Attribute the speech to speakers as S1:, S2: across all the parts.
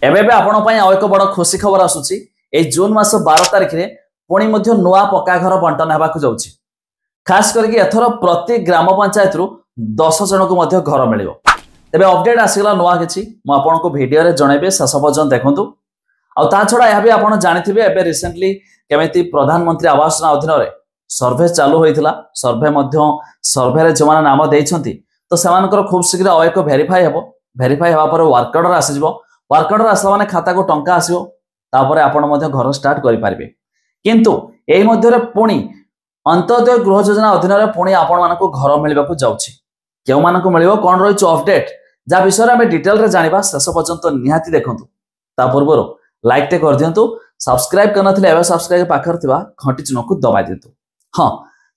S1: एबे आपण पई आउ एक बड़ खुशी खबर आसुची ए जून मास 12 तारिख रे पुणी मध्य नुआ पक्का घर बंटन हेबाकु जाउची। खास करके एथर प्रति ग्राम पंचायत रु 10 जन को मध्य घर मिलिबो। तेबे अपडेट आसीगला नुआ किछि मु आपनको वीडियो रे जणैबे शेष पर्यंत देखंतु। आ ता छडा यह भी आपण जानिथिबे एबे रिसेंटली केमिति प्रधानमंत्री आवास योजना अधीन रे सर्वे चालू होइथिला। सर्वे रे जमान नाम देइछंती तो सेमानकर खूब शीघ्र आ एक वेरीफाई हेबो। वेरीफाई हेबा पर वर्क ऑर्डर आसीजबो। वर्क ऑर्डर आसला माने खाता को टंका आसीबो। तापरे आपण मध्य घर स्टार्ट करि पारिबे। किंतु एई मध्य रे पुणी अंत्योदय गृह योजना अधीन रे पुणी आपण मानको घर मिलिबाकू जाउछि। केउ मानको मिलिबो कोन रहिछ अपडेट जा विषय रे हम डिटेल रे जानिबा शेष पर्यंत निहाती देखंतु। ता पूर्वरो लाइक टे कर दियंतु। सब्सक्राइब करनथिले एबे सब्सक्राइब पाखर थिबा घंटी चिन्ह को दबाइ दियंतु। हां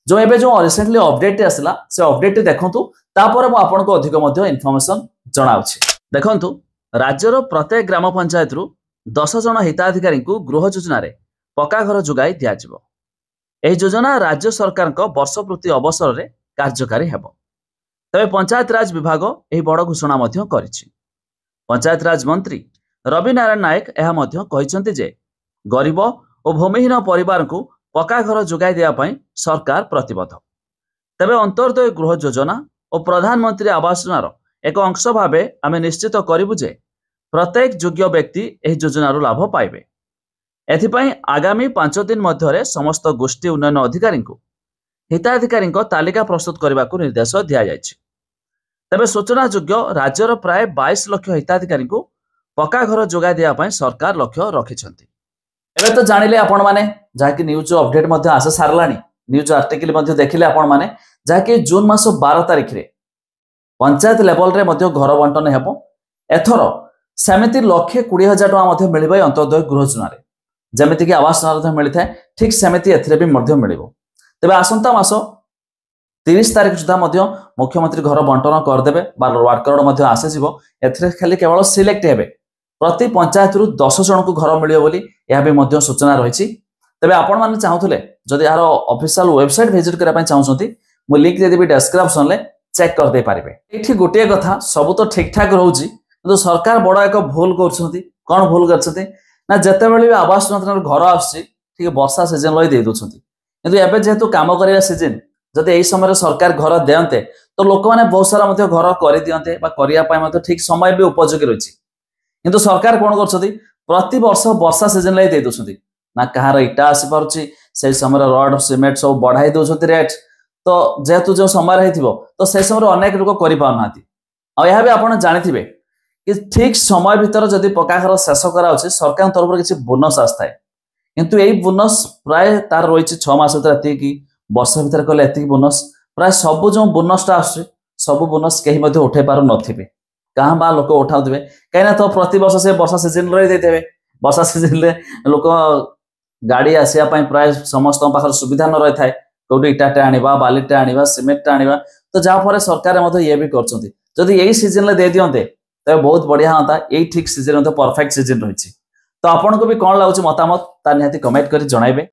S1: जो एबे जो रिसेंटली अपडेट आसला से अपडेट देखंतु। तापर मु आपनको अधिक मध्य इन्फॉर्मेशन जणाउछि। देखंतु राज्यर प्रत्येक ग्राम पंचायत रु 10 जन हिताधिकारी को गृह योजना रे पक्का घर जोगाई दिया जिवो। एही योजना राज्य सरकार को वर्षपूर्ति अवसर रे कार्यकारी हेबो। तबे पंचायत राज विभाग एही बड़ घोषणा मध्य करिछि। पंचायत राज मंत्री रवि नारायण नायक एहा मध्य कहिसंति जे गरीब और भूमिहीन परिवार को पक्का घर जोगाई दिया पई सरकार प्रतिबद्ध। तबे अंत्योदय गृह योजना और प्रधानमंत्री आवास योजनार एक अंश भावे आमे निश्चित करिबु जे प्रत्येक योग्य व्यक्ति एही योजनार लाभ पाइबे। एथिपई आगामी 5 दिन मध्यरे समस्त गोष्ठी उन्नयन अधिकारी को हिताधिकारी तालिका प्रस्तुत करने को निर्देश दिया जायछि। तबे सूचना योग्य राज्यर प्राय 22 लाख हिताधिकारी को पक्का घर जोगाई दिया पई सरकार लक्ष्य रखिछंती। एबे तो जानिले आपण माने जाकि न्यूज अपडेट मध्य आसे सारलानी। न्यूज आर्टिकल मध्य देखिले आपण माने जाकि जून मास 12 तारिख रे पंचायत लेवल रे मध्य घर बंटन हेबो। एथर सेमिति 1,20,000 टका मध्य मिलिबो अंत्योदय गृह योजना रे। जेमिति कि आवास योजना मिलि थाए ठीक सेमिति एथरे भी मध्य मिलिबो। तबे आसंता मास 30 तारिख सुधा मध्य मुख्यमंत्री घर बंटन कर देबे बा वर्क ऑर्डर मध्य आसे जिवो। एथरे खाली केवल सिलेक्ट हेबे। प्रति पंचायत रु 10 जन को घर मिलियो बोली यह भी मध्य सूचना रहिछि। तबे आपण माने चाहुथले जदि यार ऑफिशियल वेबसाइट विजिट करा पय चाहुछंती मु लिंक दे देबी डिस्क्रिप्शन ले चेक कर दे पारिबे। एठी गोटे कथा सब तो ठीक ठाक रहउछि किंतु सरकार बड़ एक भूल करछंती। कोन भूल करछंती ना जते बेले भी आवास योजना घर आछि ठीक वर्षा सीजन लई दे दोछंती। किंतु एबे जेतु काम करिया सीजन जदि एई समय सरकार घर देयन्ते तो लोक माने बहुत सारा मध्य घर करि दियन्ते बा करिया पय मध्य ठीक समय भी उपयोगी रहिछि। किंतु सरकार कोन करछंती प्रति वर्ष वर्षा सीजन लई दे दोछंती ना कहार इटा आसी पारुछि से समय रड सिमेंट सब बढ़ाई दोछंती रेट। तो जेहेतु जो समय रही तो से समय अनेक लोक करि पाउनाती। आ यह भी आपण जानिथिबे कि ठीक समय भीतर जदि पक्का घर शेष कराउछि सरकार तरफ किछि बोनस आस्ताय। किंतु एई बोनस प्राय तार रहिछि 6 मास भीतर एति कि वर्ष भीतर कले एति बोनस प्राय सब जो बोनसटा आछे सब बोनस केही मध्ये उठे पारु नथिबे। कहां बा लोक उठाउथिबे काइना तो प्रति वर्ष से वर्षा सीजन रही देतेबे। वर्षा सीजन ले लोक गाड़ी आसिया पई प्राय समस्त पाखर सुविधा न रही थाए। कोडी इटाटे आनिबा बालिटा आनिबा सिमेंट आनिबा तो जा पर सरकार मधे ये भी करछंती। जदि एई सीजन ले दे दियंते तबे बहुत बढ़िया होता। एई ठीक सीजन तो परफेक्ट सीजन रहिछि। तो आपन को भी कोन लागुछि मतामत ता निहाती कमेंट करि जणाइबे।